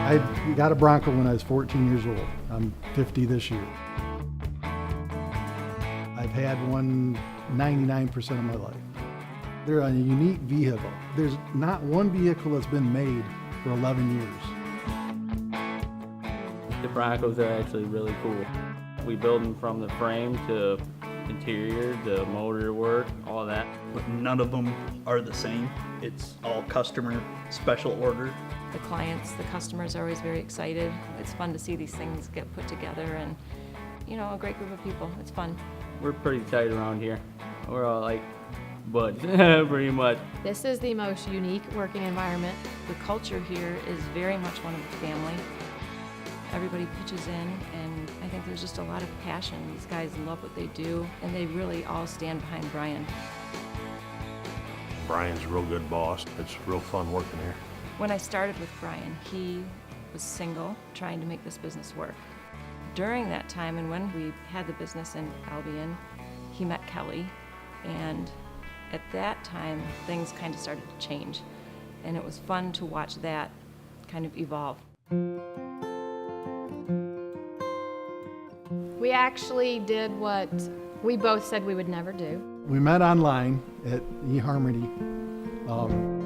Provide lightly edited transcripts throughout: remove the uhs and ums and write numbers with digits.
I got a Bronco when I was 14 years old. I'm 50 this year. I've had one 99% of my life. They're a unique vehicle. There's not one vehicle that's been made for 11 years. The Broncos are actually really cool. We build them from the frame to interior, the motor work, all that. But none of them are the same. It's all customer special order. The clients, the customers are always very excited. It's fun to see these things get put together and, you know, a great group of people. It's fun. We're pretty tight around here. We're all like buds, pretty much. This is the most unique working environment. The culture here is very much one of a family. Everybody pitches in, and I think there's just a lot of passion. These guys love what they do, and they really all stand behind Brian. Brian's a real good boss. It's real fun working here. When I started with Brian, he was single, trying to make this business work. During that time, and when we had the business in Albion, he met Kelly, and at that time, things kind of started to change, and it was fun to watch that kind of evolve. We actually did what we both said we would never do. We met online at eHarmony.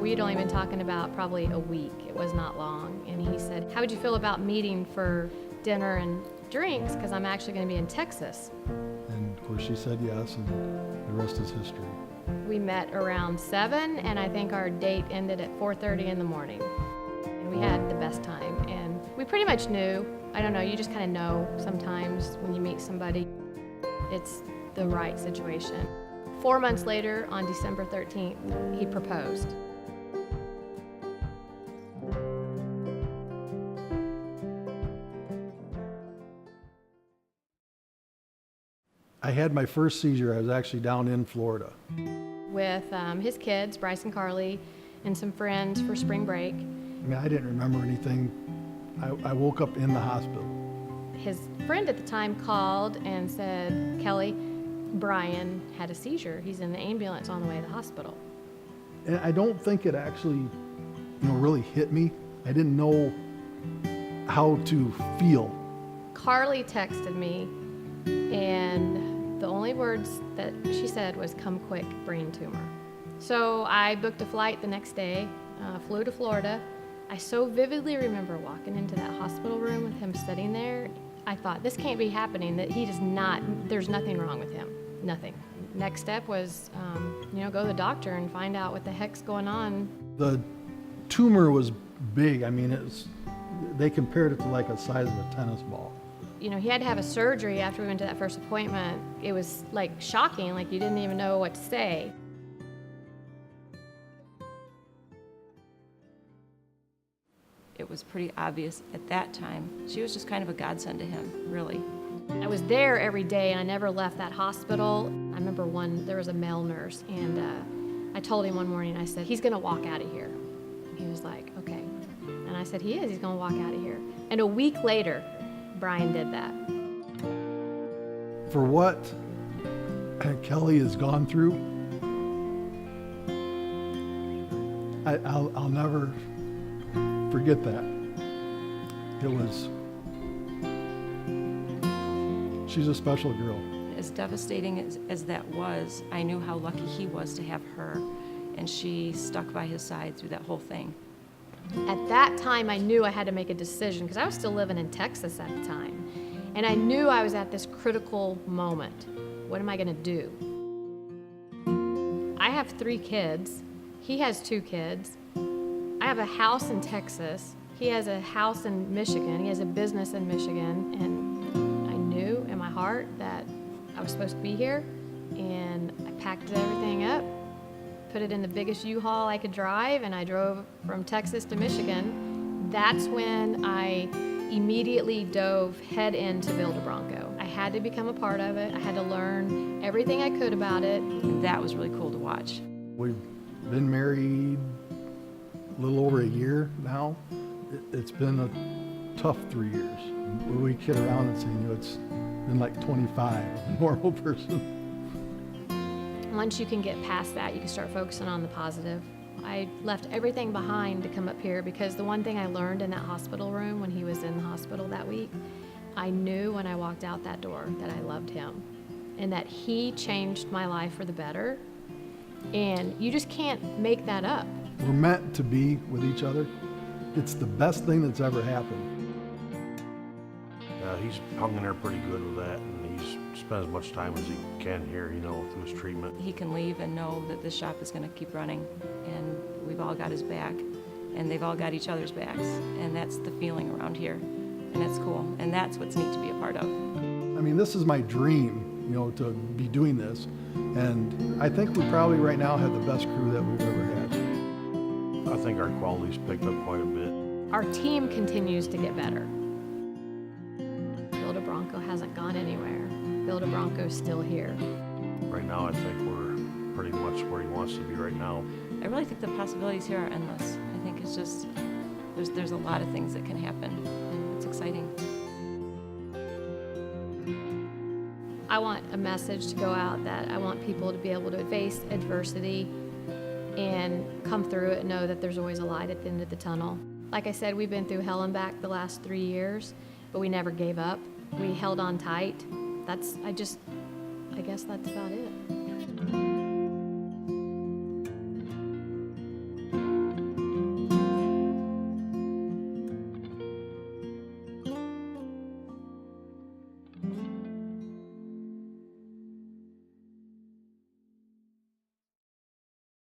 We'd only been talking about probably a week. It was not long. And he said, how would you feel about meeting for dinner and drinks? Because I'm actually going to be in Texas. And of course she said yes, and the rest is history. We met around 7, and I think our date ended at 4:30 in the morning. And we had the best time. And we pretty much knew, I don't know, you just kind of know sometimes when you meet somebody, it's the right situation. 4 months later, on December 13th, he proposed. I had my first seizure. I was actually down in Florida. With his kids, Bryce and Carly, and some friends for spring break. I mean, I didn't remember anything. I woke up in the hospital. His friend at the time called and said, Kelly, Brian had a seizure. He's in the ambulance on the way to the hospital. And I don't think it actually, really hit me. I didn't know how to feel. Carly texted me, and the only words that she said was, come quick, brain tumor. So I booked a flight the next day, flew to Florida. I so vividly remember walking into that hospital room with him sitting there. I thought, this can't be happening, that he does not, there's nothing wrong with him, nothing. Next step was, go to the doctor and find out what the heck's going on. The tumor was big. I mean, they compared it to like the size of a tennis ball. He had to have a surgery after we went to that first appointment. It was like shocking, like you didn't even know what to say. It was pretty obvious at that time. She was just kind of a godsend to him, really. I was there every day, and I never left that hospital. I remember there was a male nurse, and I told him one morning, I said, he's gonna walk out of here. He was like, okay. And I said, he's gonna walk out of here. And a week later, Brian did that. For what Kelly has gone through, I'll never forget that. She's a special girl. As devastating as that was, I knew how lucky he was to have her, and she stuck by his side through that whole thing. At that time, I knew I had to make a decision because I was still living in Texas at the time. And I knew I was at this critical moment. What am I gonna do? I have 3 kids. He has 2 kids. I have a house in Texas. He has a house in Michigan. He has a business in Michigan. And I knew in my heart that I was supposed to be here. And I packed everything up, put it in the biggest U-Haul I could drive, and I drove from Texas to Michigan. That's when I immediately dove head in to build a Bronco. I had to become a part of it. I had to learn everything I could about it. And that was really cool to watch. We've been married a little over a year now. It's been a tough 3 years. We kid around and say, it's been like 25, a normal person. Once you can get past that, you can start focusing on the positive. I left everything behind to come up here because the one thing I learned in that hospital room when he was in the hospital that week, I knew when I walked out that door that I loved him and that he changed my life for the better. And you just can't make that up. We're meant to be with each other. It's the best thing that's ever happened. He's hung in there pretty good with that, and he's spent as much time as he can here, you know, through his treatment. He can leave and know that this shop is going to keep running, and we've all got his back, and they've all got each other's backs, and that's the feeling around here, and it's cool, and that's what's neat to be a part of. I mean, this is my dream, you know, to be doing this, and I think we probably right now have the best crew that we've ever had. I think our quality's picked up quite a bit. Our team continues to get better. Build a Bronco hasn't gone anywhere. Build a Bronco's still here. Right now, I think we're pretty much where he wants to be right now. I really think the possibilities here are endless. I think it's just, there's a lot of things that can happen, and it's exciting. I want a message to go out that I want people to be able to face adversity and come through it and know that there's always a light at the end of the tunnel. Like I said, we've been through hell and back the last 3 years, but we never gave up. We held on tight. I guess that's about it.